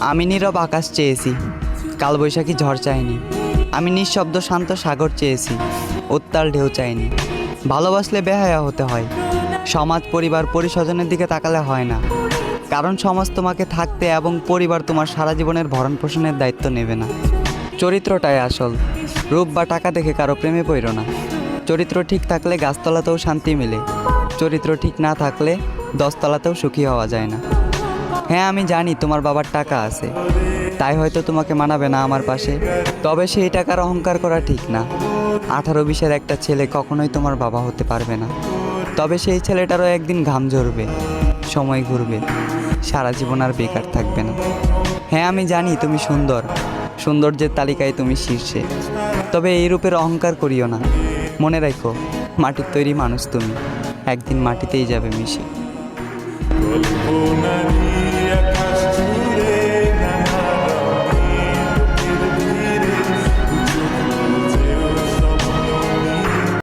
আমি নীরব আকাশ চেয়েছি, কালবৈশাখী ঝড় চাইনি। আমি নিঃশব্দ শান্ত সাগর চেয়েছি, উত্তাল ঢেউ চাইনি। ভালোবাসলে বেহায়া হতে হয়, সমাজ পরিবার পরিস্বজনের দিকে তাকালে হয় না। কারণ সমাজ তোমাকে থাকতে এবং পরিবার তোমার সারা জীবনের ভরণ পোষণের দায়িত্ব নেবে না। চরিত্রটাই আসল, রূপ বা টাকা দেখে কারো প্রেমে পড়ো না। চরিত্র ঠিক থাকলে গাছতলাতেও শান্তি মেলে, চরিত্র ঠিক না থাকলে দশতলাতেও সুখী হওয়া যায় না। হ্যাঁ, আমি জানি তোমার বাবার টাকা আছে, তাই হয়তো তোমাকে মানাবে না আমার পাশে। তবে সেই টাকার অহংকার করা ঠিক না। 18-20-এর একটা ছেলে কখনোই তোমার বাবা হতে পারবে না। তবে সেই ছেলেটারও একদিন ঘাম ঝরবে, সময় ঘুরবে, সারা জীবন আর বেকার থাকবে না। হ্যাঁ, আমি জানি তুমি সুন্দর, সৌন্দর্যের তালিকায় তুমি শীর্ষে। তবে এই রূপের অহংকার করিও না। মনে রাখো, মাটির তৈরি মানুষ তুমি, একদিন মাটিতেই যাবে মিশে।